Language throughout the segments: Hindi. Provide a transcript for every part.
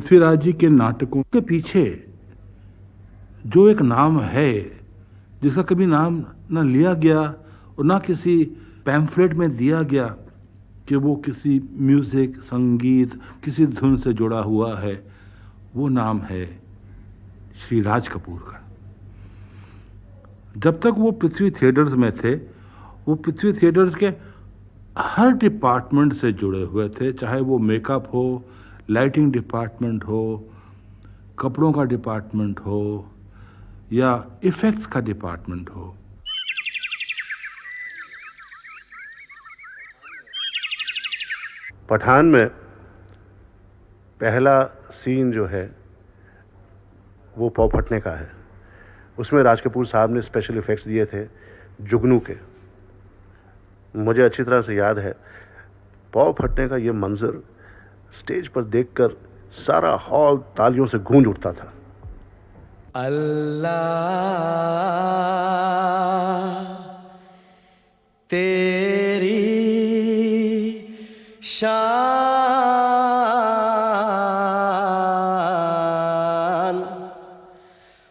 पृथ्वीराज जी के नाटकों के पीछे जो एक नाम है जिसका कभी नाम ना लिया गया और ना किसी पैम्फलेट में दिया गया कि वो किसी म्यूज़िक, संगीत, किसी धुन से जुड़ा हुआ है, वो नाम है श्री राज कपूर का। जब तक वो पृथ्वी थिएटर्स में थे, वो पृथ्वी थिएटर्स के हर डिपार्टमेंट से जुड़े हुए थे, चाहे वो मेकअप हो, लाइटिंग डिपार्टमेंट हो, कपड़ों का डिपार्टमेंट हो या इफ़ेक्ट्स का डिपार्टमेंट हो। पठान में पहला सीन जो है वो पौ फटने का है। उसमें राज कपूर साहब ने स्पेशल इफ़ेक्ट्स दिए थे जुगनू के। मुझे अच्छी तरह से याद है पौ फटने का ये मंजर स्टेज पर देखकर सारा हॉल तालियों से गूंज उठता था। अल्लाह तेरी शान,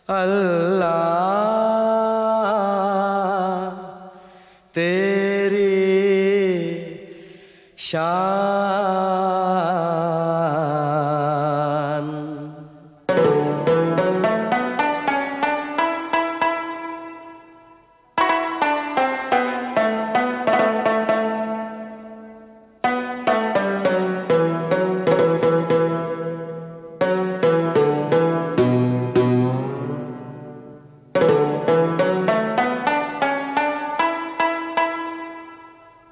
अल्लाह तेरी शान।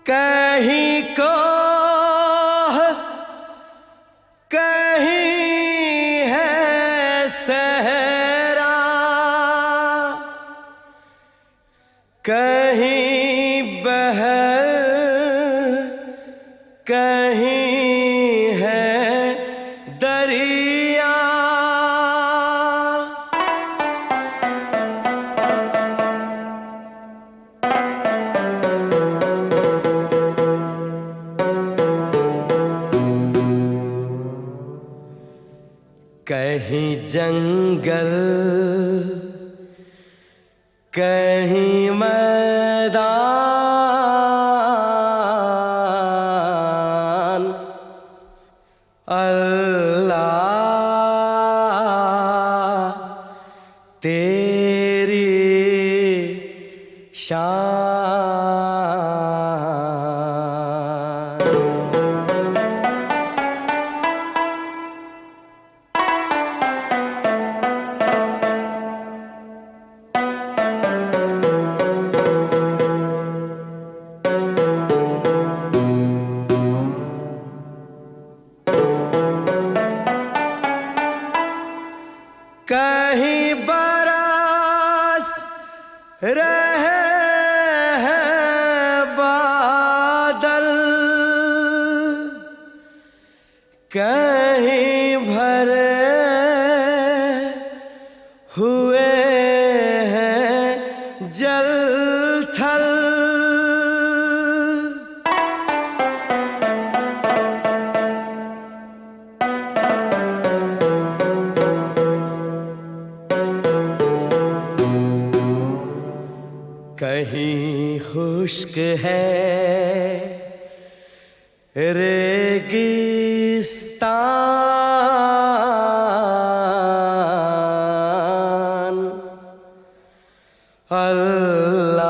कहीं को कहीं है सहरा, कहीं बहर, कहीं है दरिया। कहीं जंगल, कहीं मैदान, अल्लाह तेरी शान। कहीं बरस रहे हैं बादल, कहीं भरे हुए हैं जल थल। कहीं खुश्क है रेगिस्तान, अल्लाह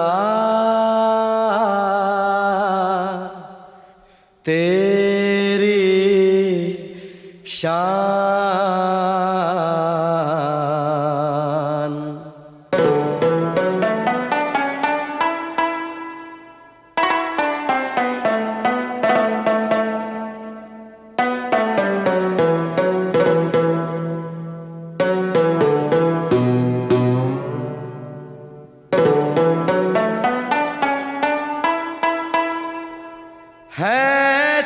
तेरी शान। है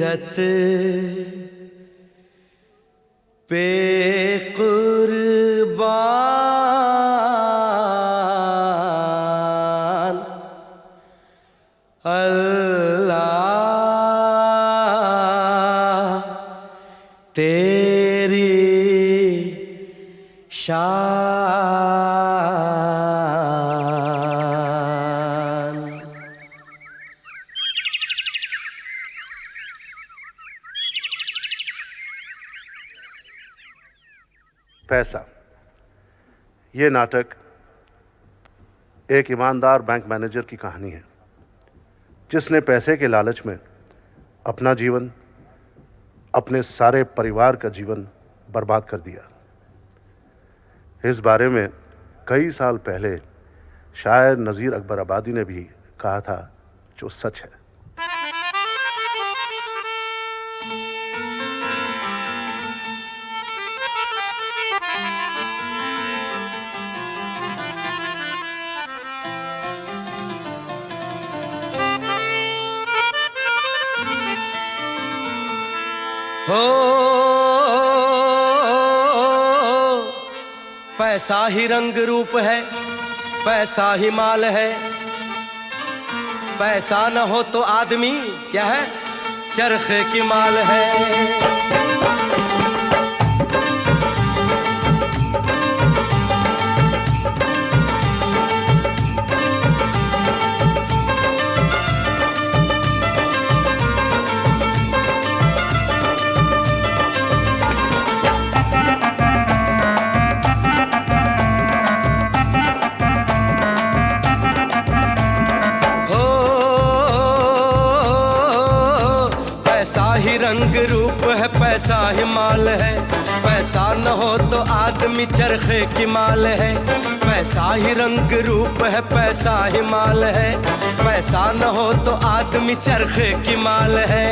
फितरत पे कुर्बान अल्लाह तेरी शान। पैसा। ये नाटक एक ईमानदार बैंक मैनेजर की कहानी है जिसने पैसे के लालच में अपना जीवन, अपने सारे परिवार का जीवन बर्बाद कर दिया। इस बारे में कई साल पहले शायर नज़ीर अकबर आबादी ने भी कहा था, जो सच है। हो पैसा ही रंग रूप है, पैसा ही माल है, पैसा न हो तो आदमी क्या है, चरखे की माल है। रंग रूप है, पैसा ही माल है, पैसा न हो तो आदमी चरखे की माल है। पैसा ही रंग रूप है, पैसा ही माल है, पैसा न हो तो आदमी चरखे की माल है।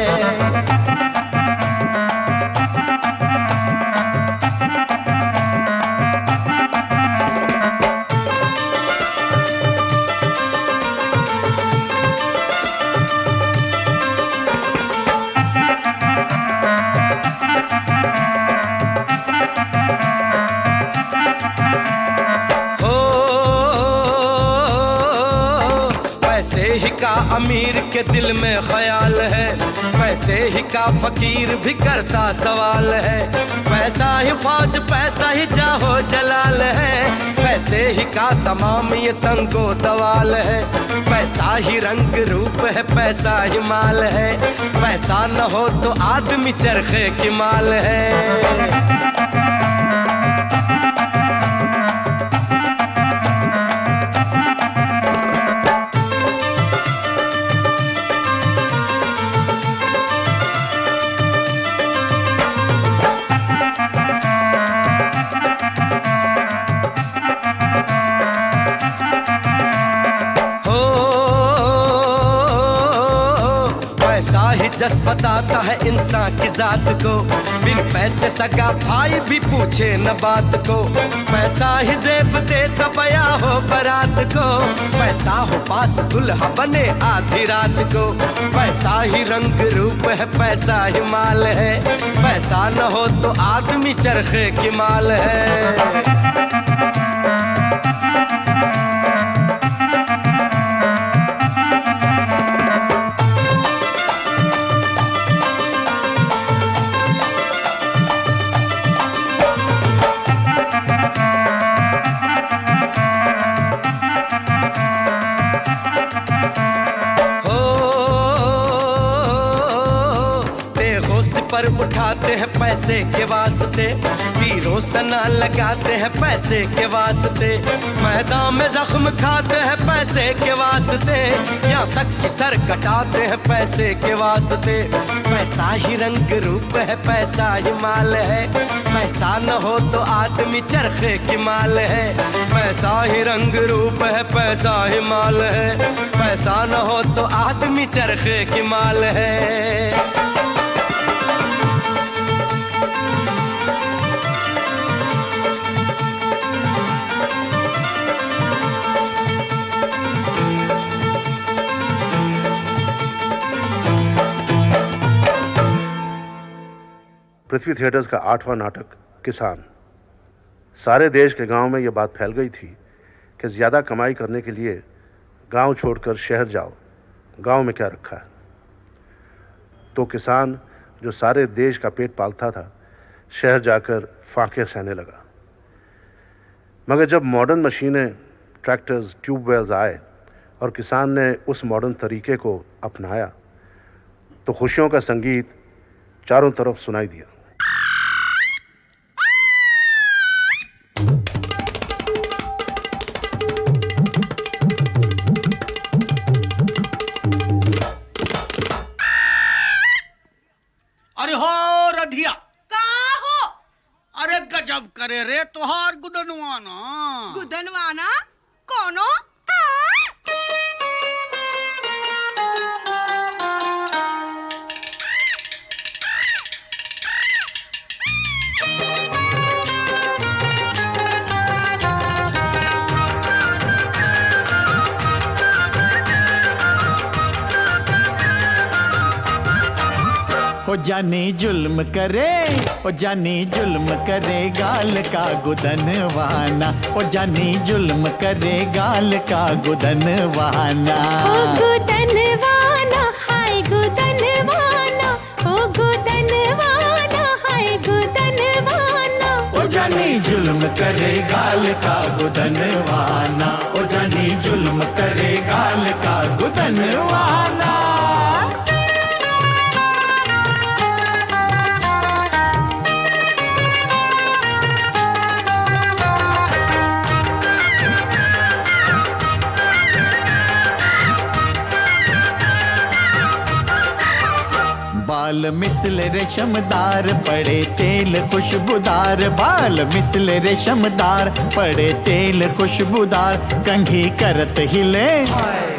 का अमीर के दिल में ख्याल है, पैसे ही का फकीर भी करता सवाल है। पैसा ही फौज, पैसा ही जाहो जलाल है, पैसे ही का तमाम ये तंगो दवाल है। पैसा ही रंग रूप है, पैसा ही माल है, पैसा न हो तो आदमी चरखे की माल है। जस बताता है इंसान की जात को, बिन पैसे सगा भाई भी पूछे न बात को। पैसा ही जेब देता बया हो बारात को, पैसा हो पास दुल्हा बने आधी रात को। पैसा ही रंग रूप है, पैसा ही माल है, पैसा न हो तो आदमी चरखे की माल है। पर उठाते हैं पैसे के वास्ते, तीरों सना लगाते हैं पैसे के वास्ते। मैदान में जख्म खाते हैं पैसे के वास्ते, यहाँ तक कि सर कटाते हैं पैसे के वास्ते। पैसा ही रंग रूप है, पैसा ही माल है, पैसा न हो तो आदमी चरखे की माल है। पैसा ही रंग रूप है, पैसा ही माल है, पैसा न हो तो आदमी चरखे की माल है। पृथ्वी थिएटर्स का 8वां नाटक किसान। सारे देश के गांव में यह बात फैल गई थी कि ज़्यादा कमाई करने के लिए गांव छोड़कर शहर जाओ, गांव में क्या रखा है। तो किसान जो सारे देश का पेट पालता था, शहर जाकर फाके सहने लगा। मगर जब मॉडर्न मशीनें, ट्रैक्टर्स, ट्यूबवेल्स आए और किसान ने उस मॉडर्न तरीके को अपनाया, तो खुशियों का संगीत चारों तरफ सुनाई दिया। अरे हो रधिया का हो? अरे गजब करे रे तुहार गुदनवाना। गुदनवाना कोनो? हो जानी जुल्म करे, हो जानी जुल्म करे गाल का गुदनवाना, हो जानी जुल्म करे गाल का गुदनवाना। ओ गुदनवाना हाय गुदनवाना, ओ गुदनवाना हाय गुदनवाना। हो जानी जुल्म करे गाल का गुदनवाना, हो जानी जुल्म करे गाल का गुदनवाना। बाल मिसल रेशमदार पड़े तेल खुशबूदार, बाल मिसल रेशमदार पड़े तेल खुशबूदार। कंघी करत हिले,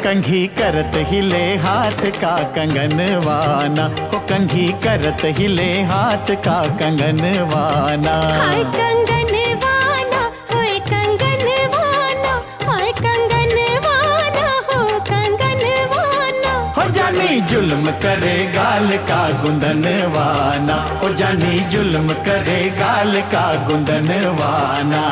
कंघी करत हिले हाथ का कंगनवाना, हो कंघी करत हिले हाथ का कंगनवाना। हाय कंगनवाना होय कंगनवाना, हाय कंगनवाना हो कंगनवाना। हो जानी जुल्म करे गाल का गुंदनवाना, हो जानी जुल्म करे गाल का गुंदनवाना।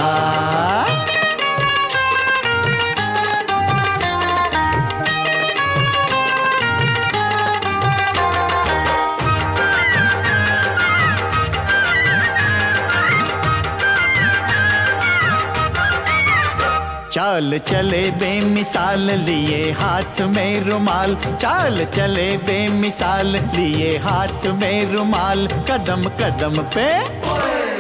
चाल चले बेमिसाल लिए हाथ में रुमाल, चाल चले बेमिसाल लिए हाथ में रुमाल। कदम कदम पे,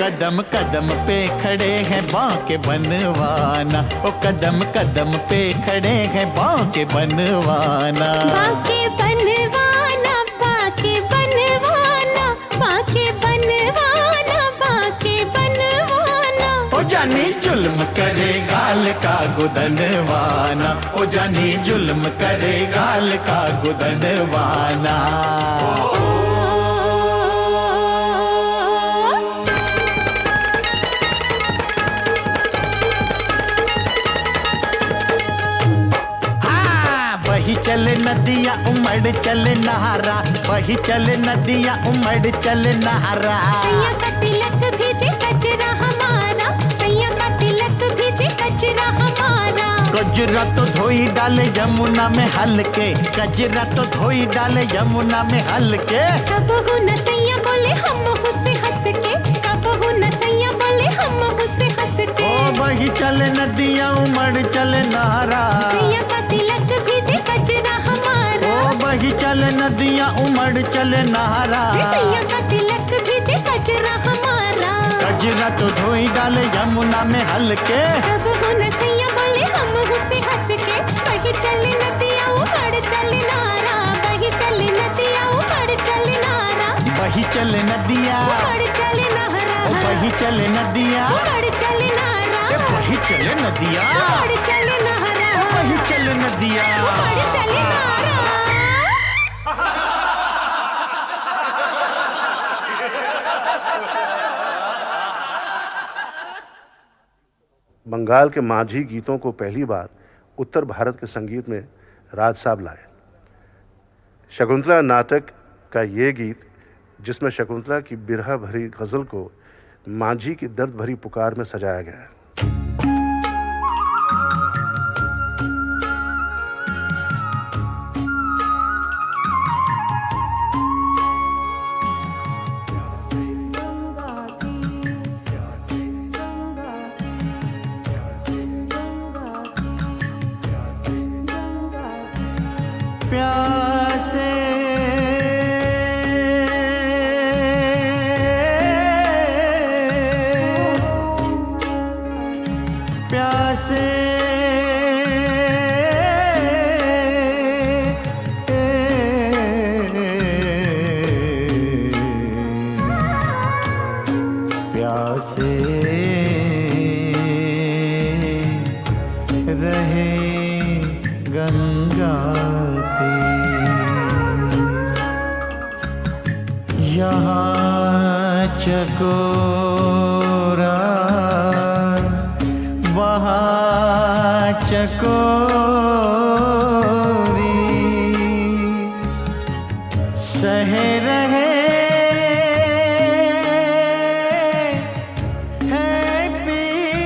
कदम कदम पे खड़े हैं बांके बनवाना, ओ कदम कदम पे खड़े हैं बांके बनवाना। बांके बनवाना, बांके बनवाना, बांके बनवाना, बांके बनवाना। ओ जानी जुल्म करे गाल का गुदनवाना, ओ जानी जुल्म करे गाल का गुदनवाना। वही चले नदियाँ उमड़ चले नहारा, वही चले नदियाँ उमड़ चले नहारा। सैया का तिलक भेजे कचरा हमारा, सैया का तिलक भेजे कचरा हमारा। कजरा तो धोई डाले यमुना में हल्के, कजरा तो धोई डाले यमुना में हल्के। कब हो न सैया बोले हम उससे हंस के, कब हो न सैया बोले हम उससे हंस के। ओ वही चले नदियाँ उमड़ चले नहारा, सैया का तिलक भेजे कचरा हमारा। ओ वही चले नदियाँ उमड़ चले नहारा। सैया का तिलक भेजे कचरा हमारा। कजरा तो धोई डाले यमुना में हल्के। कब हो न सैया बोले हम उससे हंस के। वही चले नदियाँ उमड़ चले नहारा, वही चले नदियाँ उमड़ चले नहारा। वही चले नदियाँ उमड़ चले नहारा, वही चले नदियाँ उमड़ चले नहारा। वही चले नदियाँ उमड़ चले नहारा, वही चले नदियाँ उमड़ चले नहारा। बंगाल के माझी गीतों को पहली बार उत्तर भारत के संगीत में राज साहब लाए। शकुंतला नाटक का ये गीत जिसमें शकुंतला की बिरहा भरी गज़ल को मांझी की दर्द भरी पुकार में सजाया गया है। प्यासे प्यासे प्यासे रहे गंगा यहाँ चकोरा वहाँ चकोरी सहे रहे है पीर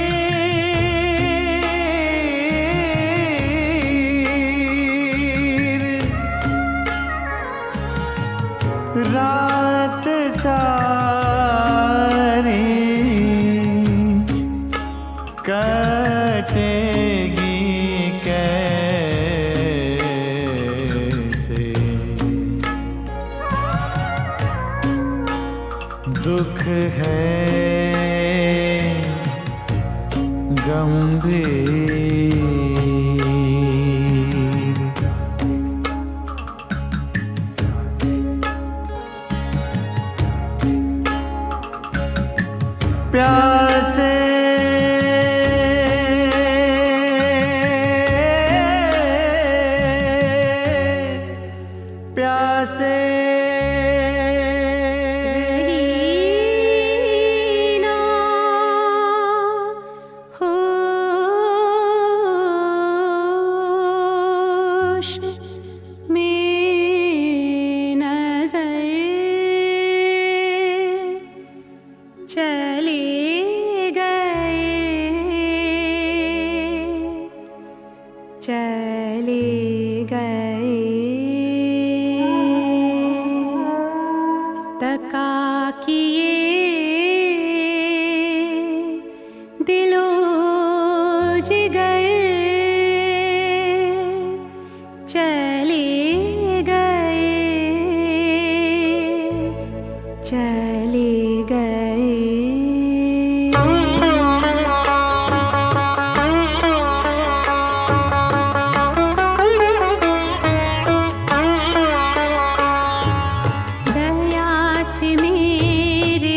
रात सारी कटेगी कैसे, दुख है गंभीर। प्यासे प्यासे रहीना होश में नजर चले गए तका किए दिलो जिगर चले गए दया से मेरे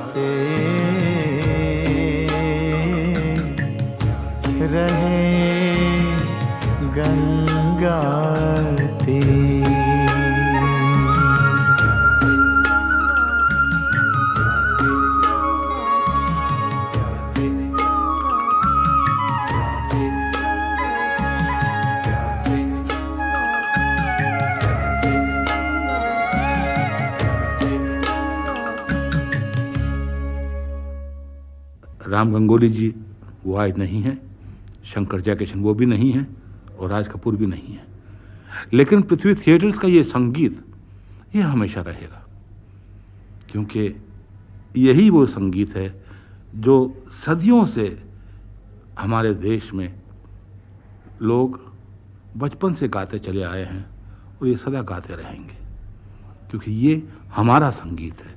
से रहे गंगा तीर। राम गंगोली जी वो आज नहीं है, शंकर जयकिशन वो भी नहीं है, और राज कपूर भी नहीं है, लेकिन पृथ्वी थिएटर्स का ये संगीत ये हमेशा रहेगा, क्योंकि यही वो संगीत है जो सदियों से हमारे देश में लोग बचपन से गाते चले आए हैं और ये सदा गाते रहेंगे, क्योंकि ये हमारा संगीत है।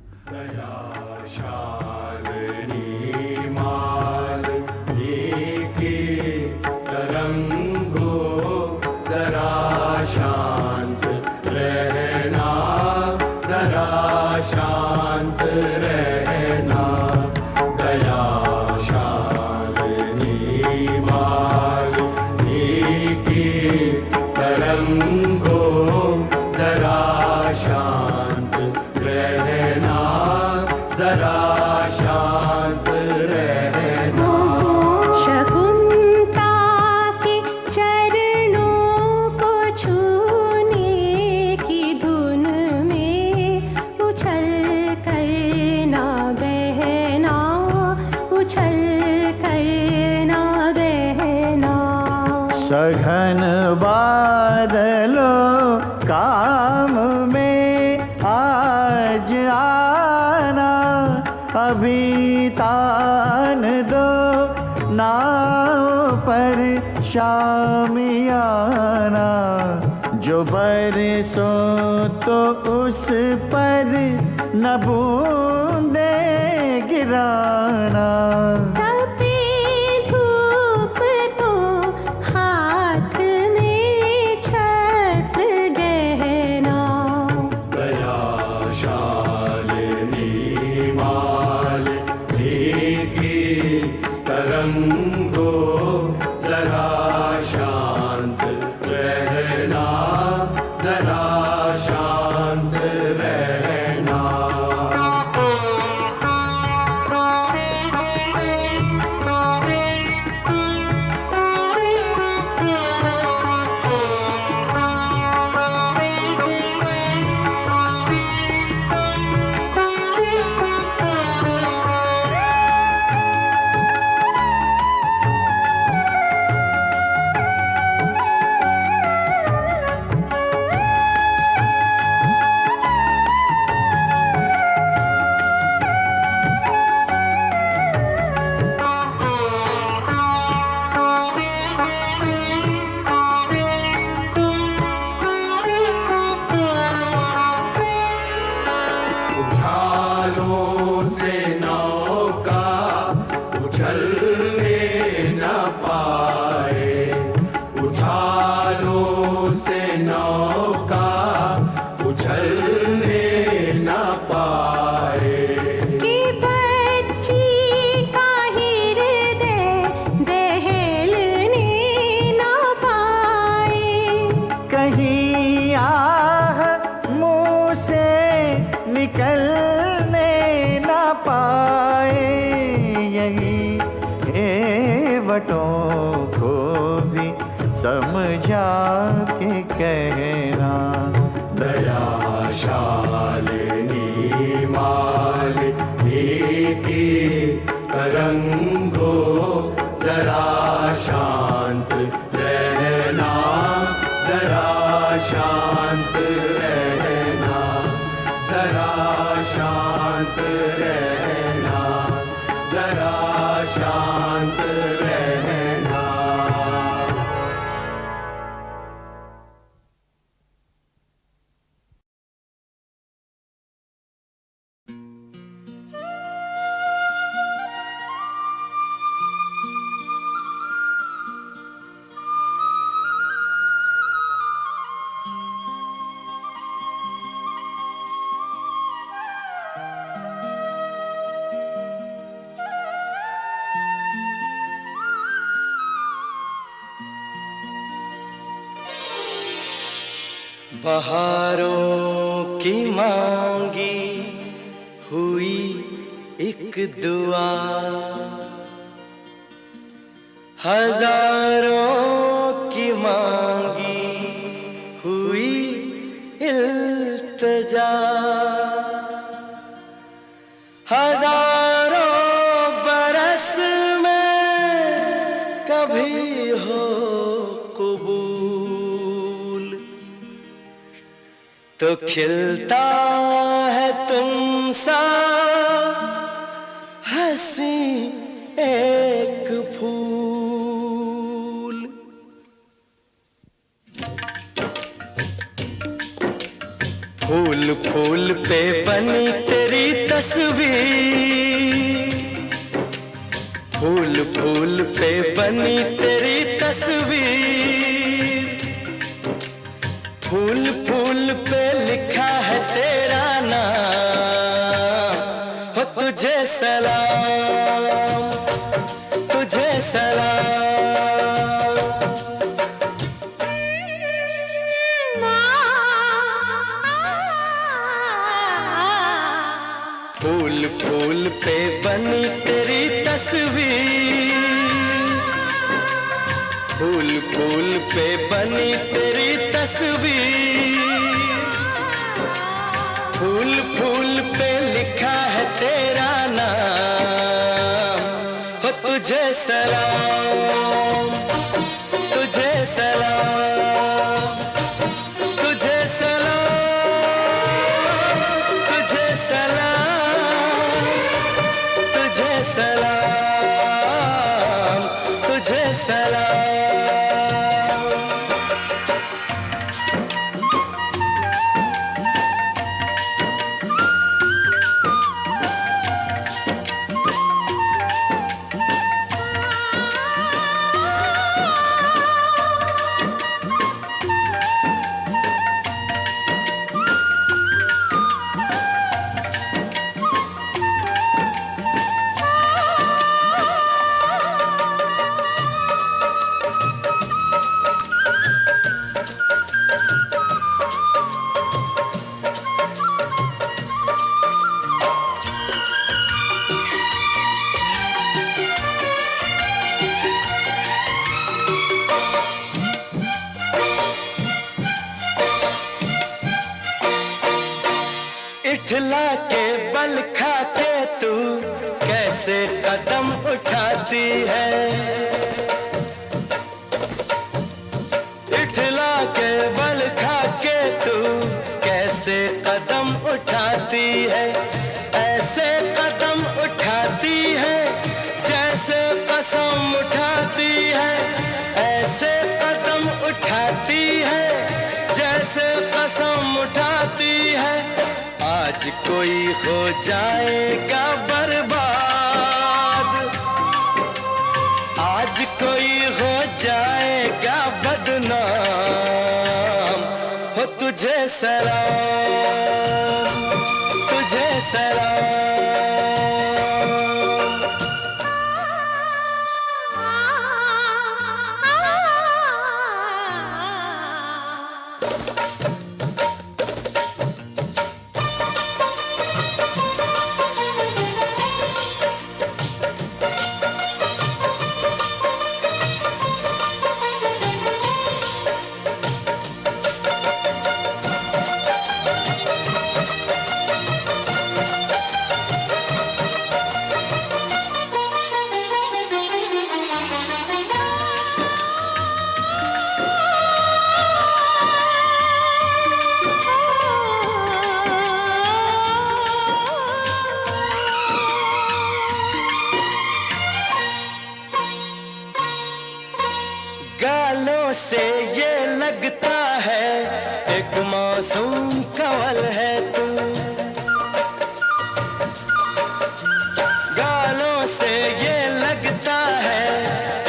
सघन बादलों काम में आज आना, अभी तान दो नाव पर शामियाना, जो बरसों तो उस पर न बूंदे गिराना। को भी समझा के कहना। दया शालिनी मालिनी की तरंगो जरा शांत रहना, जरा शांत रहना, जरा शांत रहना, जरा शांत रहना। बहारों की मांगी हुई एक दुआ, हजारों की मांगी हुई इल्तिजा, हजारों बरस में कभी हो कबूल, तो खिलता है तुमसा हंसी एक फूल। फूल फूल पे बनी तेरी तस्वीर, फूल फूल पे बनी तेरी तस्वीर, फूल फूल पे लिखा है तेरा नाम, हो तुझे सलाम, तुझे सलाम। फूल फूल पे बनी तेरी तस्वीर, फूल फूल पे बनी तेरी तस्वीर, फूल फूल पे लिखा है तेरा नाम, हो तुझे सलाम, तुझे सलाम, तुझे सलाम, तुझे सलाम, तुझे सलाम, तुझे सलाम। इठला के बल खा के तू कैसे कदम उठाती है, इठला के बल खा के तू कैसे कदम उठाती है, ऐसे कदम उठाती है जैसे कसम उठाती है, ऐसे कदम उठाती है जैसे कसम उठाती है। आज कोई हो जाएगा बर्बाद, आज कोई हो जाएगा बदनाम, हो तुझे सलाम, तुझे सलाम। गालों से ये लगता है एक मासूम कवल है तू, गालों से ये लगता है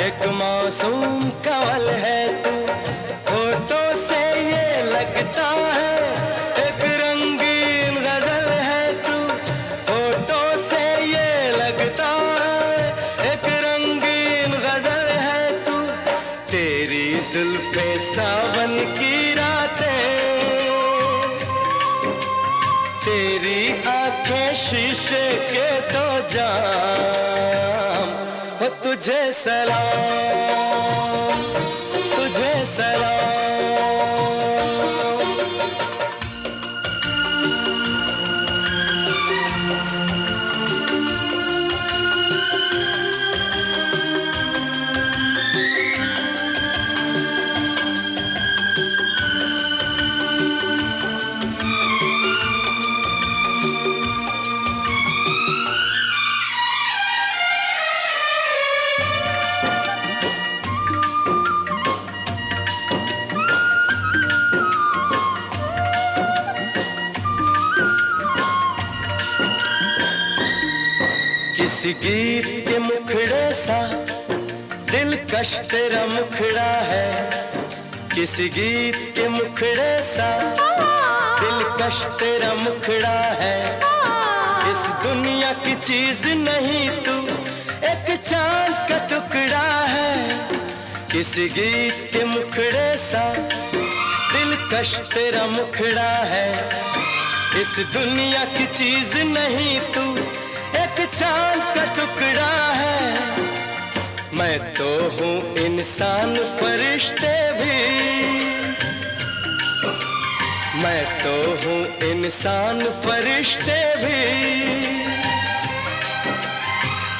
एक मासूम कवल है तू, होठों से ये लगता है एक रंगीन गजल है तू, होठों से ये लगता है एक रंगीन गजल है तू, तेरी जुल्फे सावन की रातें के तो जाम हो तुझे सलाम, तुझे सलाम। किसी गीत के मुखड़े सा दिलकश तेरा मुखड़ा है, किसी गीत के मुखड़े सा दिलकश तेरा मुखड़ा है। इस दुनिया की चीज नहीं तू एक चांद का टुकड़ा है, किसी गीत के मुखड़े सा दिलकश तेरा मुखड़ा है। इस दुनिया की चीज नहीं तू एक चांद का टुकड़ा है। मैं तो हूँ इंसान फरिश्ते भी, मैं तो हूँ इंसान फरिश्ते भी।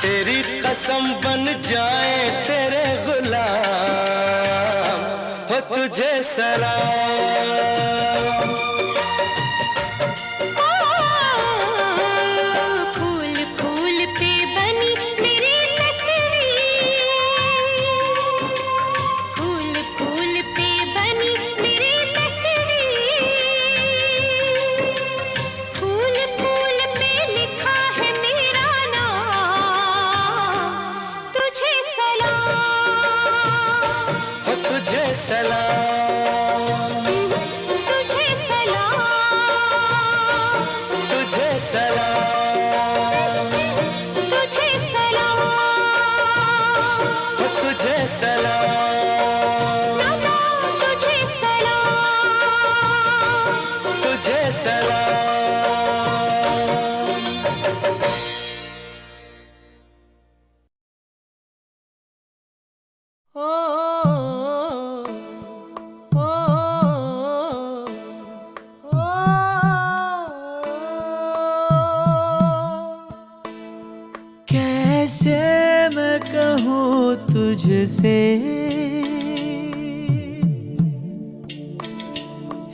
तेरी कसम बन जाए तेरे गुलाम हो तुझे सलाम। तुझसे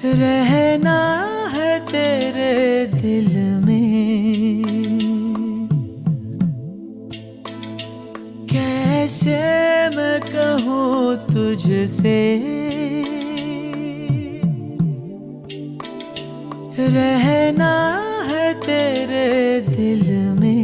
रहना है तेरे दिल में, कैसे मैं कहूँ तुझसे रहना है तेरे दिल में।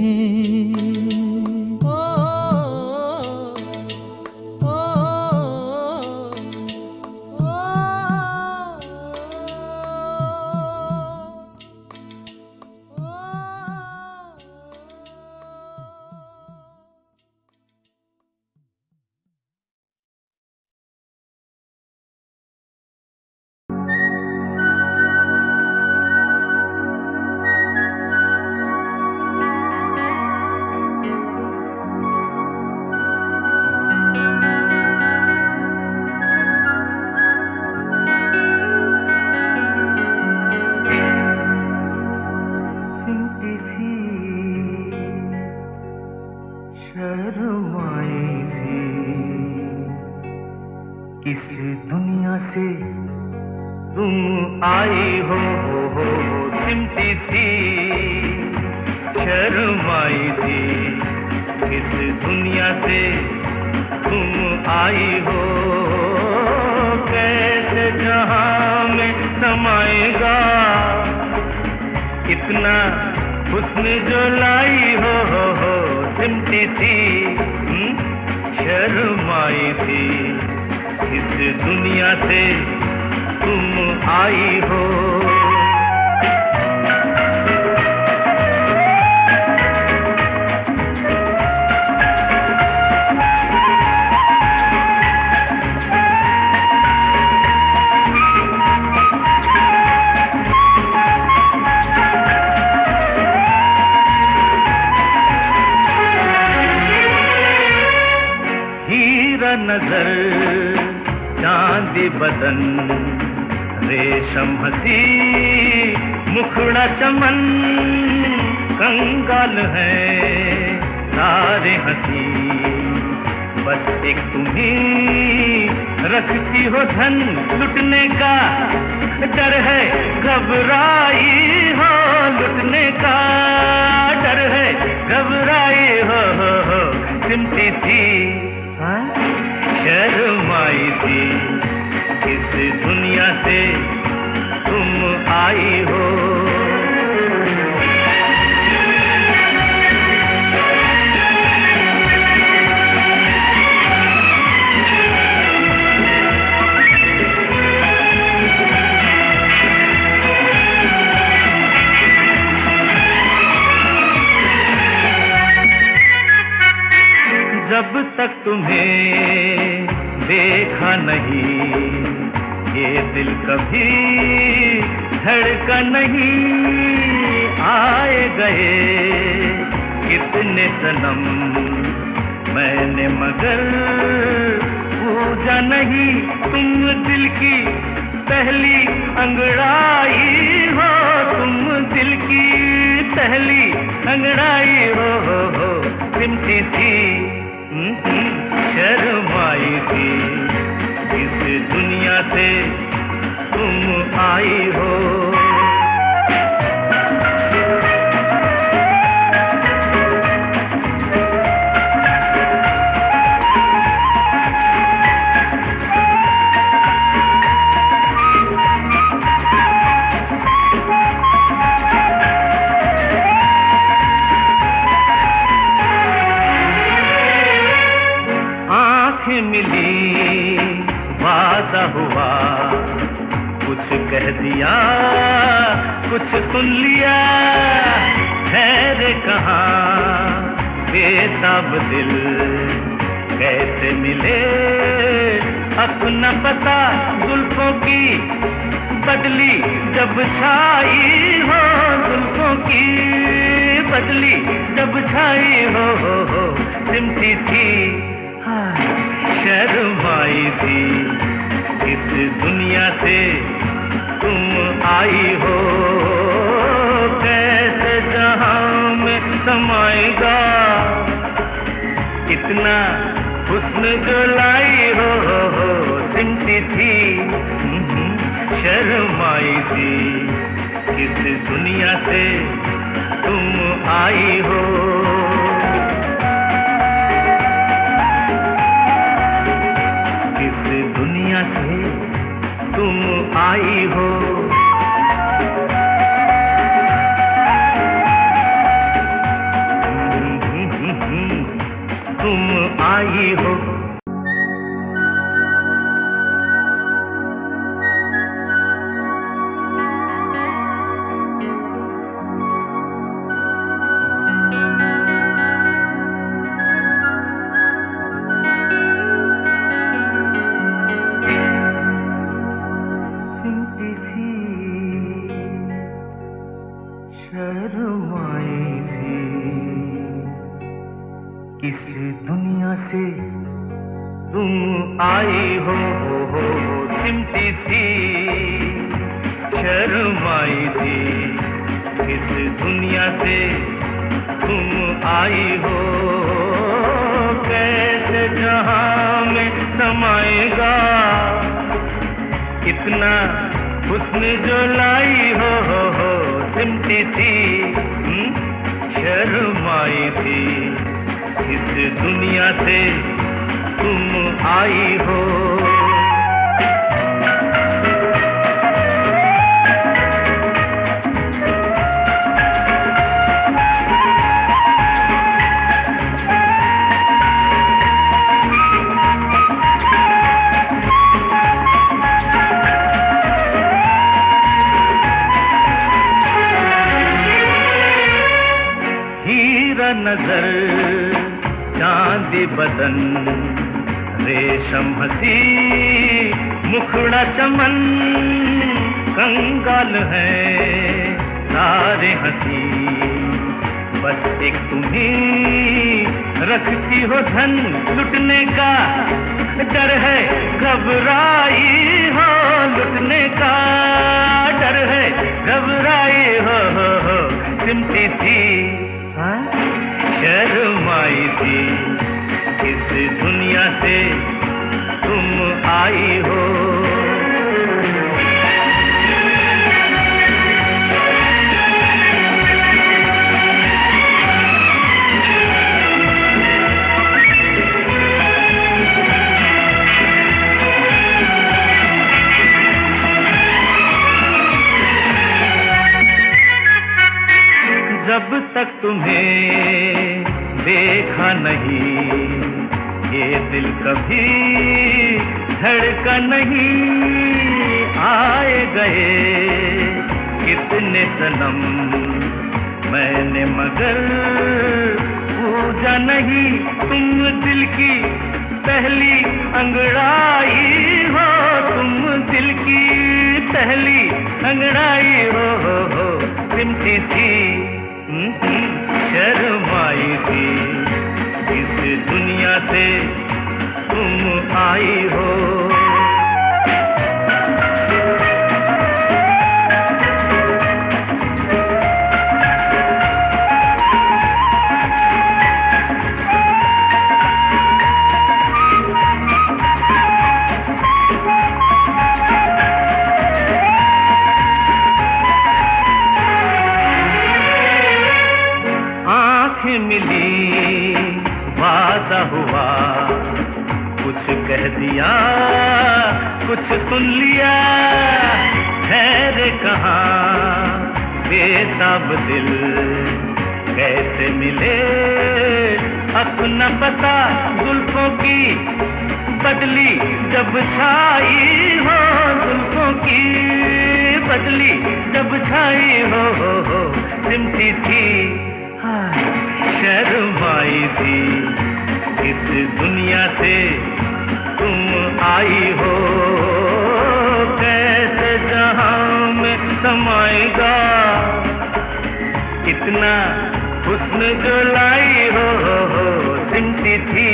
नजर चांदी बदन रेशम हसी मुखड़ा चमन कंगाल है सारे हंसी बस एक तुम्ही रखती हो धन लुटने का डर है घबराई हो लुटने का डर है घबराई हो सिमटी थी शर्माई थी इस दुनिया से तुम आई हो जब तक तुम्हें देखा नहीं ये दिल कभी धड़का नहीं आए गए कितने सनम मैंने मगर पूजा नहीं तुम दिल की पहली अंगड़ाई हो तुम दिल की पहली अंगड़ाई हो सिमटी थी शर्माई थी इस दुनिया से तुम आई हो मिली वादा हुआ कुछ कह दिया कुछ सुन लिया ठहरे कहाँ बेताब दिल कैसे मिले अपना पता जुल्फों की बदली जब छाई हो जुल्फों की बदली जब छाई हो सिमटी थी शर्माई थी इस दुनिया से तुम आई हो कैसे जहां में समाएगा इतना हुस्न जो लाई हो सिमटी थी शर्माई थी इस दुनिया से तुम आई हो से तुम आई हो तुम आई हो तुम आई हो सिमटी थी शर्माई थी इस दुनिया से तुम आई हो कैसे जहां में समाएगा इतना हुस्न जो लाई हो सिमटी थी शर्माई थी इस दुनिया से तुम आई हो हीरा नजर चांदी बदन रेशम हसी मुखड़ा चमन कंगाल है सारे हंसी बस एक तुम्ही रखती हो धन लुटने का, डर है घबराई हो लुटने का, डर है घबराई हो सिमटी थी शर्माई थी, इस दुनिया से तुम आई हो। जब तक तुम्हें देखा नहीं ये दिल कभी धड़का नहीं, आए गए कितने सनम मैंने मगर पूजा नहीं, तुम दिल की पहली अंगड़ाई हो, तुम दिल की पहली अंगड़ाई हो सिमटी थी शर्माई थी, इस दुनिया से तुम आई हो। मिली वादा हुआ, कुछ कह दिया कुछ सुन लिया, ठहरे कहाँ बेताब दिल कैसे मिले अपना पता, जुल्फों की बदली जब छाई हो, जुल्फों की बदली जब छाई हो सिमटी थी शर्माई थी, इस दुनिया से तुम आई हो। कैसे जहां में समाएगा इतना हुस्न जो लाई हो सिमटी थी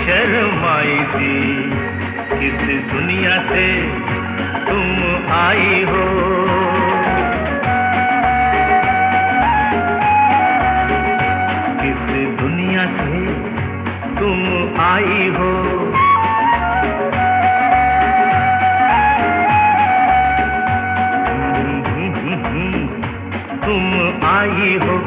शर्माई थी, इस दुनिया से तुम आई हो। दुनिया से तुम आई हो। तुम आई हो।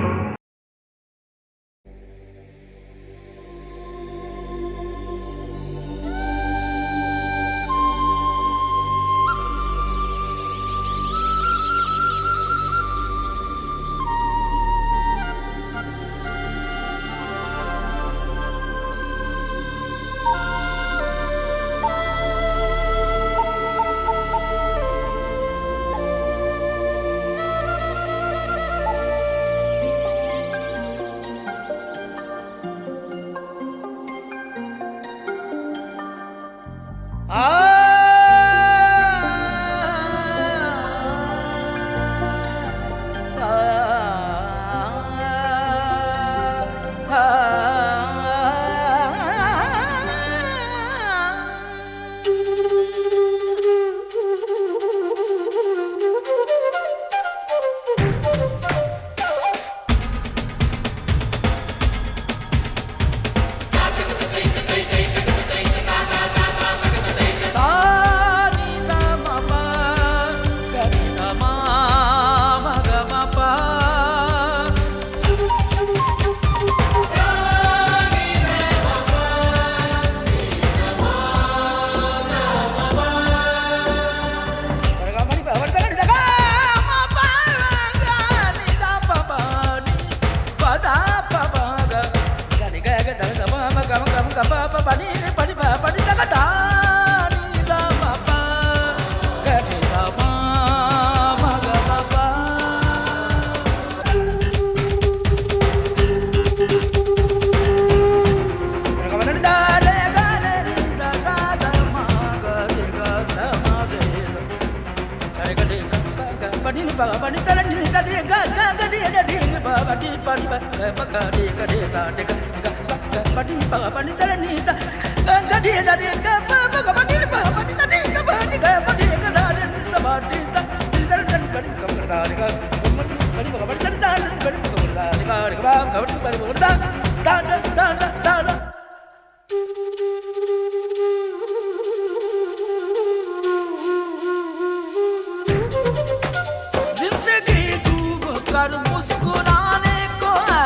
जिंदगी डूब कर मुस्कुराने को है,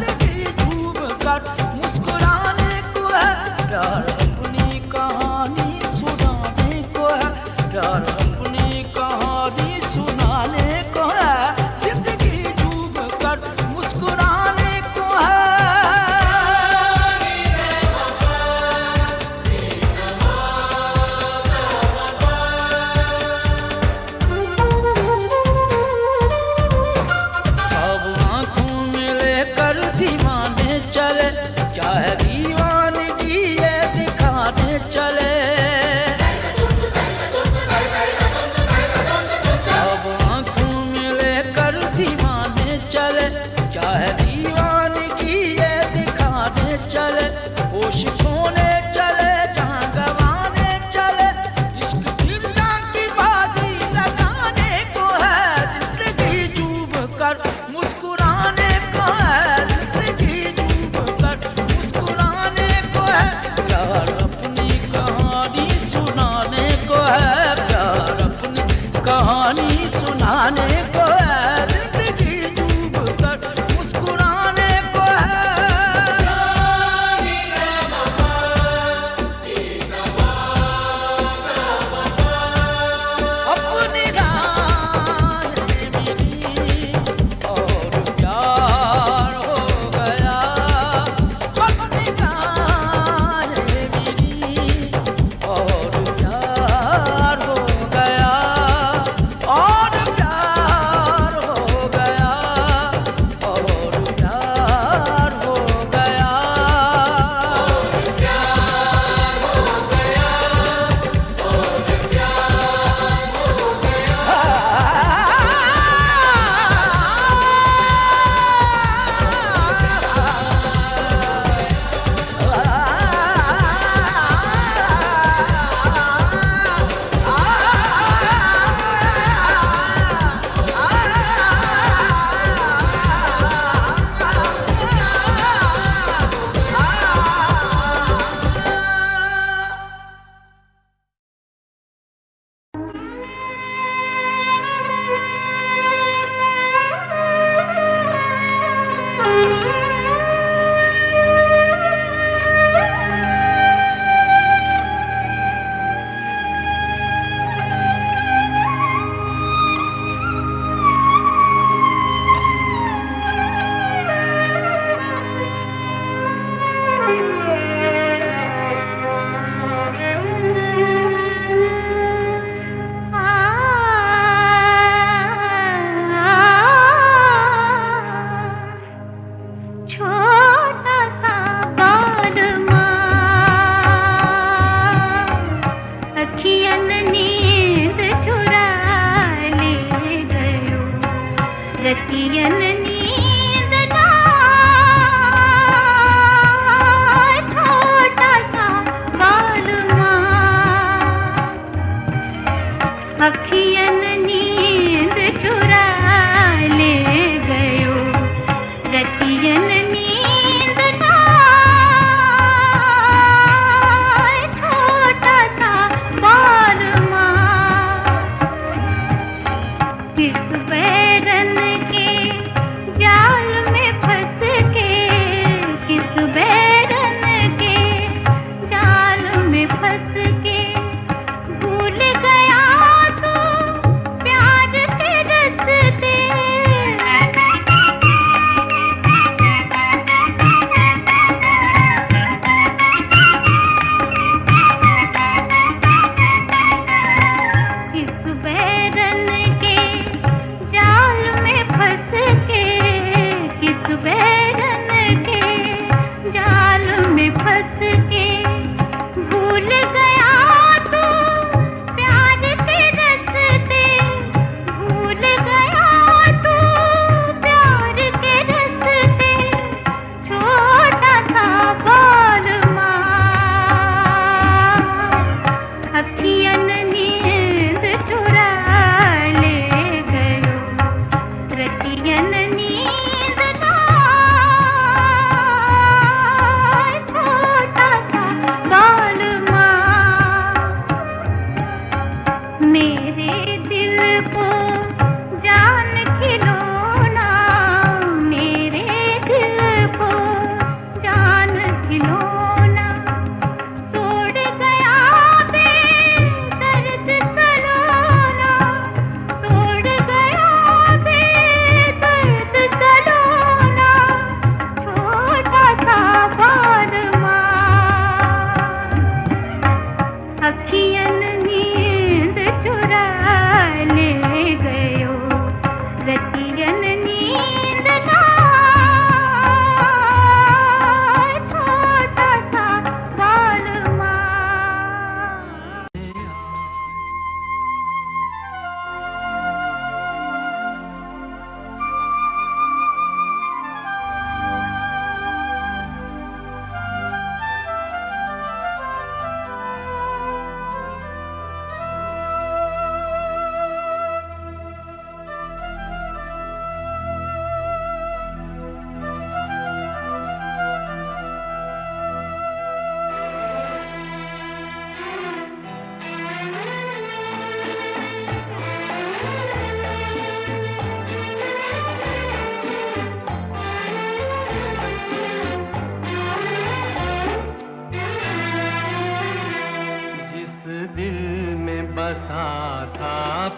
जिंदगी डूब कर मुस्कुराने को है, प्यार अपनी कहानी सुनाने को है, प्यार अपनी कहानी सुनाने को है, जिंदगी डूब कर मुस्कुराने को है। अब आंखों में लेकर दीवाने चले, क्या है दीवानगी ये दिखाने चले। अब आंखों में लेकर दीवाने चले, क्या है दीवानगी ये दिखाने चले। होश खोने चले जहाँ गवाने चले, इश्क दुनिया की बाजी लगाने को है, जिंदगी डूब कर मुस्कुराने को है, जिंदगी डूब कर मुस्कुराने को है, प्यार अपनी कहानी सुनाने को है, प्यार अपनी कहानी सुनाने को है, जिंदगी डूब कर मुस्कुराने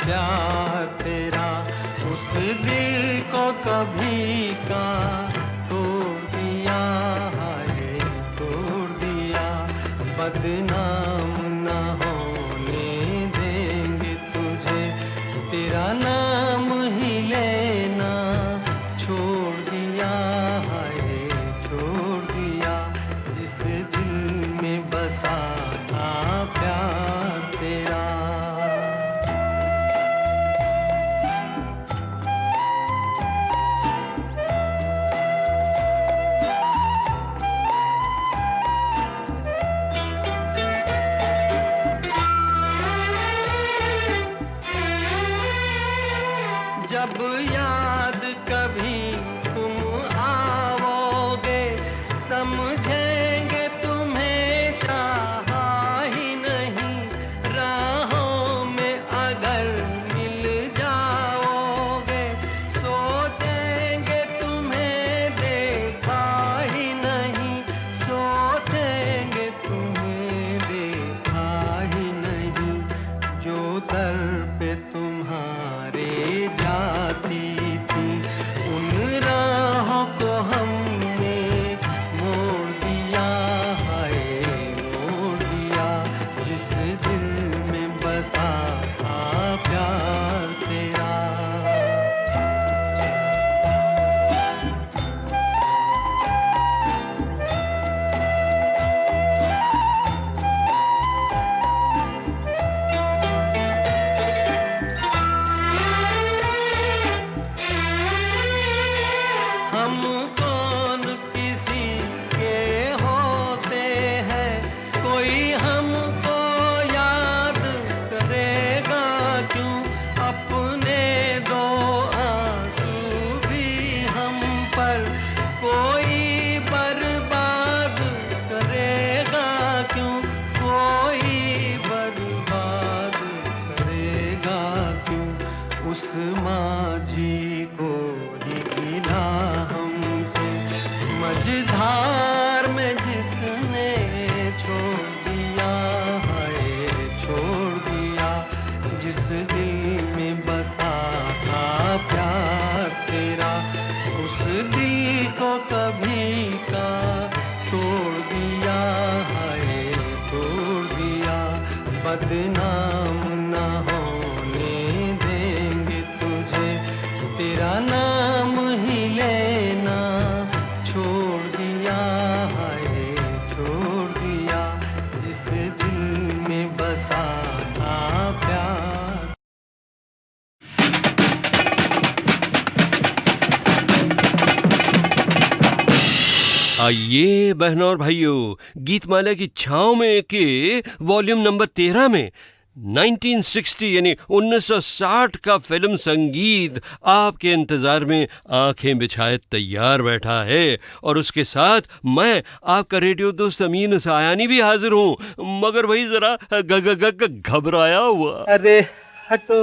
प्यार तेरा, उस दिल को कभी का तोड़ दिया, हाय तोड़ दिया। बदनाम न होने देंगे तुझे, तेरा नाम ही लेना छोड़ दिया, हाय छोड़ दिया। जिस दिल में बसा था प्यार तेरा। जब याद कभी तुम आओगे, समझेंगे तुम्हें चाहा ही नहीं। राहों में अगर मिल जाओगे, सोचेंगे तुम्हें देखा ही नहीं, सोचेंगे तुम्हें देखा ही नहीं। जो दर पे तुम्हारे जाती थी, उन राहों को हमने मोड़ दिया, हाय मोड़ दिया। जिस दिल में बसा था प्यार तेरा। हम कौन किसी के होते हैं, कोई हमको याद करेगा क्यों। अपने दो आंसू भी हम पर कोई बर्बाद करेगा क्यों, कोई बर्बाद करेगा क्यों। उस माझी को ही गिला हमसे, मझधार में जिसने छोड़ दिया, हाय छोड़ दिया। जिस दिल में बसा था प्यार तेरा, उस दिल को कभी का तोड़ दिया, हाय तोड़ दिया। बदनाम न होने देंगे तुझे, तेरा नाम ही लेना छोड़ दिया, हाय छोड़ दिया। जिस दिल में बसा था प्यार। आइए बहनों और भाइयों, गीतमाला की छाँव में के वॉल्यूम नंबर 13 में 1960 यानी 1960 का फिल्म संगीत आपके इंतज़ार में आंखें बिछाए तैयार बैठा है। और उसके साथ मैं आपका रेडियो दोस्त अमीन सायानी भी हाजिर हूँ, मगर वही ज़रा घबराया हुआ। अरे हटो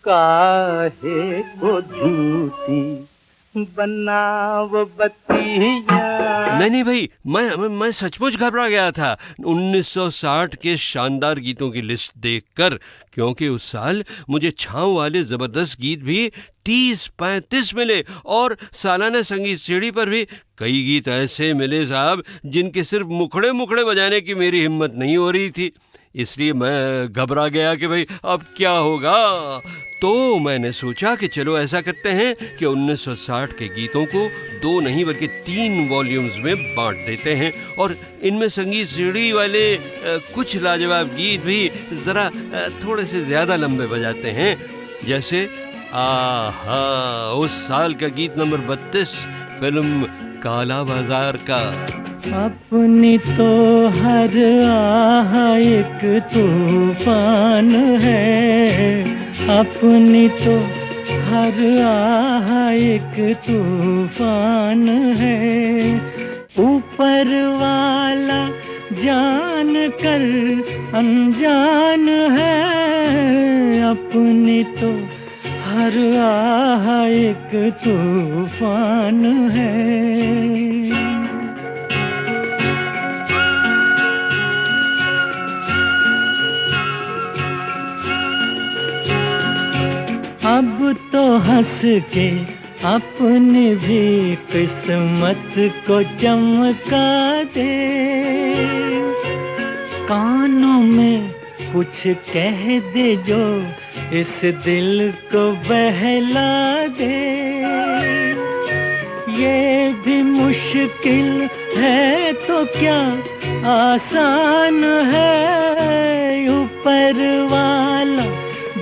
काहे को झूठी बनाव बतिया। नहीं भाई, मैं सचमुच घबरा गया था 1960 के शानदार गीतों की लिस्ट देखकर, क्योंकि उस साल मुझे छाँव वाले ज़बरदस्त गीत भी 30-35 मिले और सालाना संगीत सीढ़ी पर भी कई गीत ऐसे मिले साहब जिनके सिर्फ मुखड़े मुखड़े बजाने की मेरी हिम्मत नहीं हो रही थी। इसलिए मैं घबरा गया कि भाई अब क्या होगा। तो मैंने सोचा कि चलो ऐसा करते हैं कि 1960 के गीतों को 2 नहीं बल्कि 3 वॉल्यूम्स में बांट देते हैं और इनमें संगीत सीढ़ी वाले कुछ लाजवाब गीत भी ज़रा थोड़े से ज़्यादा लंबे बजाते हैं। जैसे आहा, उस साल का गीत नंबर 32 फिल्म काला बाजार का। अपनी तो हर आह एक तूफान है, अपनी तो हर आह एक तूफान है। ऊपर वाला जान कर अनजान है, अपनी तो हर आह एक तूफान है। हंस के अपनी भी किस्मत को चमका दे, कानों में कुछ कह दे जो इस दिल को बहला दे। ये भी मुश्किल है तो क्या आसान है, ऊपर वाला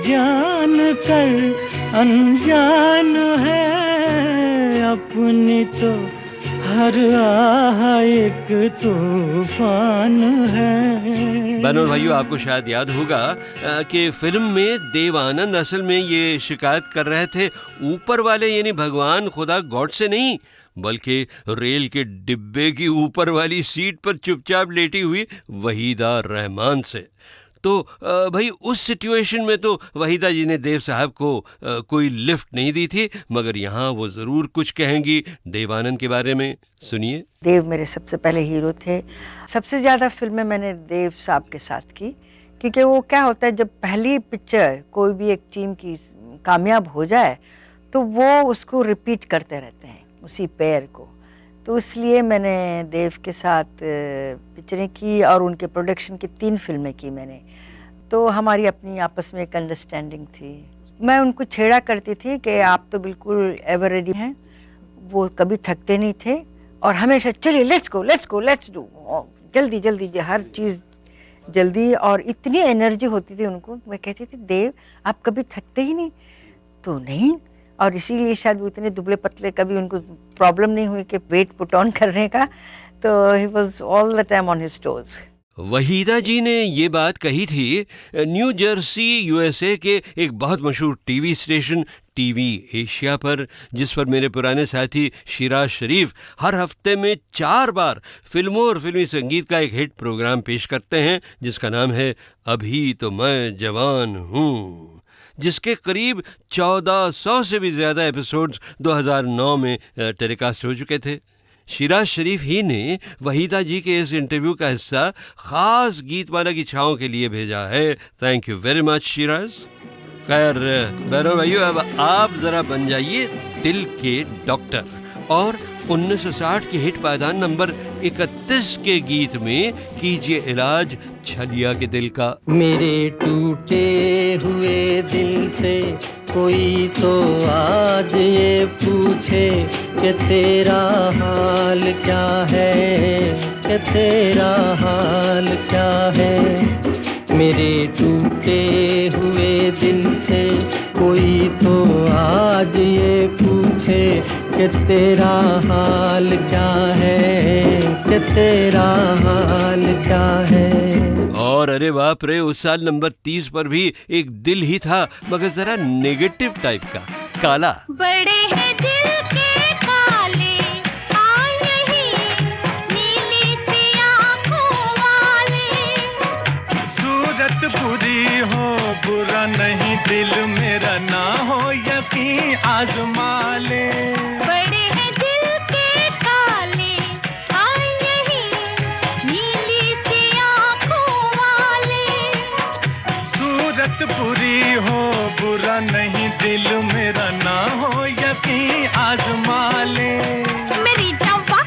जान कर अनजान है, अपनी तो हर आह एक तूफान है। बहनों और भाइयों, आपको शायद याद होगा कि फिल्म में देव आनंद असल में ये शिकायत कर रहे थे ऊपर वाले यानी भगवान खुदा गॉड से नहीं, बल्कि रेल के डिब्बे की ऊपर वाली सीट पर चुपचाप लेटी हुई वहीदा रहमान से। तो भाई उस सिचुएशन में तो वहीदा जी ने देव साहब को कोई लिफ्ट नहीं दी थी, मगर यहाँ वो ज़रूर कुछ कहेंगी देवानंद के बारे में। सुनिए। देव मेरे सबसे पहले हीरो थे। सबसे ज़्यादा फिल्में मैंने देव साहब के साथ की, क्योंकि वो क्या होता है, जब पहली पिक्चर कोई भी एक टीम की कामयाब हो जाए तो वो उसको रिपीट करते रहते हैं उसी पेयर को। तो इसलिए मैंने देव के साथ पिक्चरें की और उनके प्रोडक्शन की 3 फिल्में की मैंने। तो हमारी अपनी आपस में एक अंडरस्टैंडिंग थी। मैं उनको छेड़ा करती थी कि आप तो बिल्कुल एवर रेडी हैं। वो कभी थकते नहीं थे और हमेशा चलिए लेट्स डू, जल्दी जल्दी हर चीज़ जल्दी, और इतनी एनर्जी होती थी उनको। मैं कहती थी देव आप कभी थकते ही नहीं, तो नहीं, और इसीलिए शायद वो इतने दुबले पतले, कभी उनको प्रॉब्लम नहीं हुई कि वेट पुट ऑन करने का। तो he was all the time on his toes. Waheeda ji ने ये बात कही थी न्यू जर्सी यूएसए के एक बहुत मशहूर टीवी स्टेशन टीवी एशिया पर, जिस पर मेरे पुराने साथी शिराज शरीफ हर हफ्ते में 4 बार फिल्मों और फिल्मी संगीत का एक हिट प्रोग्राम पेश करते हैं, जिसका नाम है अभी तो मैं जवान हूँ, जिसके करीब 1400 से भी ज़्यादा एपिसोड्स 2009 में टेलीकास्ट हो चुके थे। शिराज शरीफ ही ने वहीदा जी के इस इंटरव्यू का हिस्सा खास गीतमाला की छाँव के लिए भेजा है। Thank you very much Siraj. खैर बहनों भाइयों, अब आप ज़रा बन जाइए दिल के डॉक्टर और 1960 के हिट पायदान नंबर 31 के गीत में कीजिए इलाज छलिया के दिल का। मेरे टूटे हुए दिल से कोई तो आज ये पूछे कि तेरा हाल क्या है, कि तेरा हाल क्या है। मेरे टूटे हुए दिल से कोई तो आज ये पूछे कि तेरा हाल क्या है, कि तेरा हाल क्या है। और अरे बाप रे, उस साल नंबर 30 पर भी एक दिल ही था, मगर जरा नेगेटिव टाइप का, काला। बड़े हैं दिल के काले, आए ही नीली सी आँखों वाले। सूरत बुरी हो बुरा नहीं, दिल मेरा ना हो यकीन आजमा ले। बड़े हैं दिल के काले, आए ही नीली सी आँखों वाले। सूरत बुरी हो बुरा नहीं, दिल मेरा ना हो यकीन आजमा ले। मेरी जवा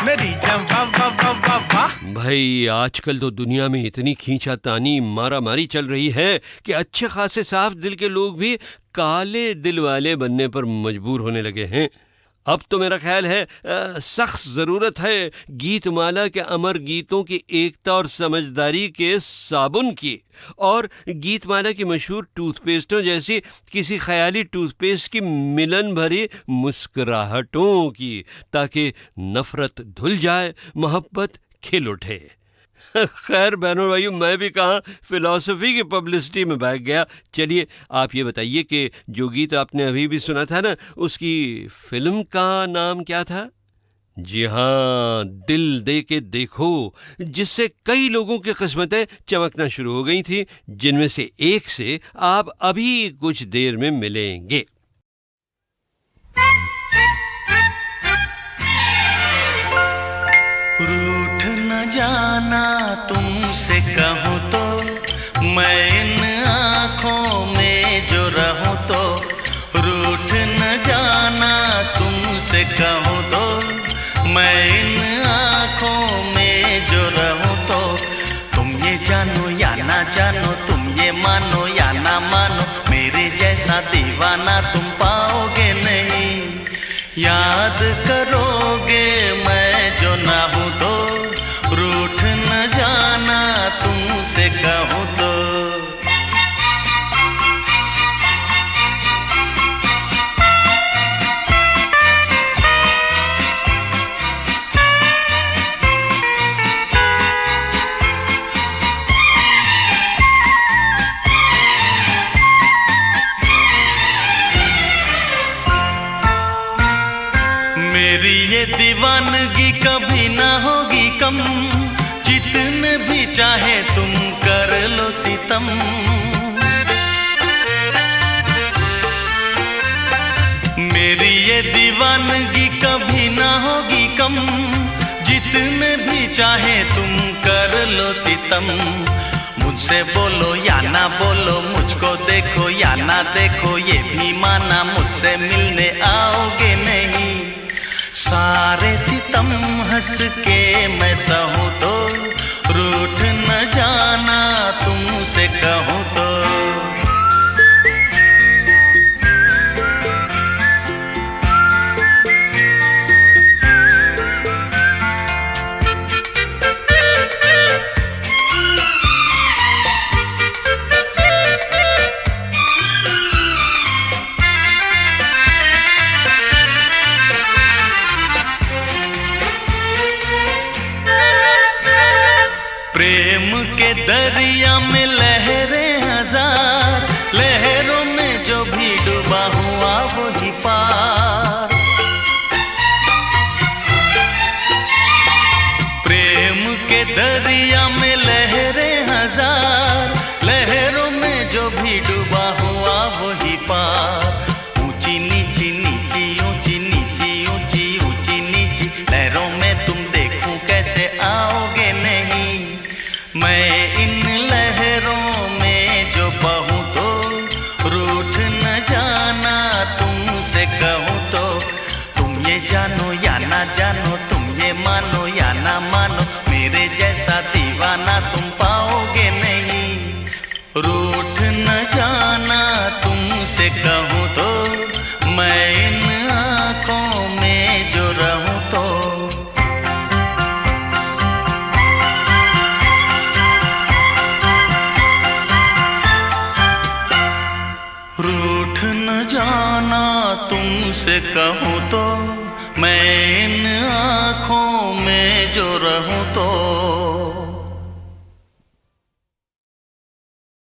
मेरी जवा भाई आजकल तो दुनिया में इतनी खींचातानी मारा मारी चल रही है कि अच्छे खासे साफ दिल के लोग भी काले दिल वाले बनने पर मजबूर होने लगे हैं। अब तो मेरा ख्याल है सख्त ज़रूरत है गीतमाला के अमर गीतों की एकता और समझदारी के साबुन की, और गीतमाला की मशहूर टूथपेस्टों जैसी किसी ख्याली टूथपेस्ट की मिलन भरी मुस्कुराहटों की, ताकि नफ़रत धुल जाए, मोहब्बत खिल उठे। खैर बहनों भाइयों, मैं भी कहाँ फिलॉसफी की पब्लिसिटी में भाग गया। चलिए आप ये बताइए कि जो गीत आपने अभी भी सुना था ना, उसकी फिल्म का नाम क्या था? जी हाँ, दिल दे के देखो, जिससे कई लोगों की किस्मतें चमकना शुरू हो गई थी, जिनमें से एक से आप अभी कुछ देर में मिलेंगे। रूठ न जाना तुमसे कहूँ तो, मैं इन आँखों में जो रहूँ तो तुमसे कहूँ तो, मैं इन आँखों में जो रहूँ तो, तुम ये जानो या ना जानो, तुम ये मानो या ना मानो, मेरे जैसा दीवाना तुम पाओगे नहीं। याद करोगे मैं जो ना हूँ तो, रूठ न जाना तुमसे कहूँ तो। मेरी ये दीवानगी कभी ना होगी कम, जितने भी चाहे तुम कर लो सितम। मेरी ये दीवानगी कभी ना होगी कम, जितने भी चाहे तुम कर लो सितम। मुझसे बोलो या ना बोलो, मुझको देखो या ना देखो, ये भी माना मुझसे मिलने आओगे नहीं। सारे सितम हंस के मैं सहूँ तो, रूठ न जाना तुमसे कहूँ तो। प्रेम के दरिया में लहरें हजार, लहरों में जो भी डूबा हुआ वही पार। प्रेम के दरिया में लहरें हजार, लहरों में जो भी डूबा हुआ वही पार। ऊंची नीची नीची ऊंची नीची ऊंची ऊंची नीची लहरों में तुम देखूं कैसे आओगे नहीं। मैं इन लहरों में जो बहूँ तो, रूठ न जाना तुमसे कहूँ तो। तुम ये जानो या ना जानो, तुम ये मानो या ना मानो, मेरे जैसा दीवाना तुम पाओगे नहीं। रूठ न जाना तुमसे कहूँ तो, मैं इन आँखों में जो रहूँ तो। रूठ न जाना तुमसे कहूँ तो, मैं इन आँखों में जो रहूँ तो।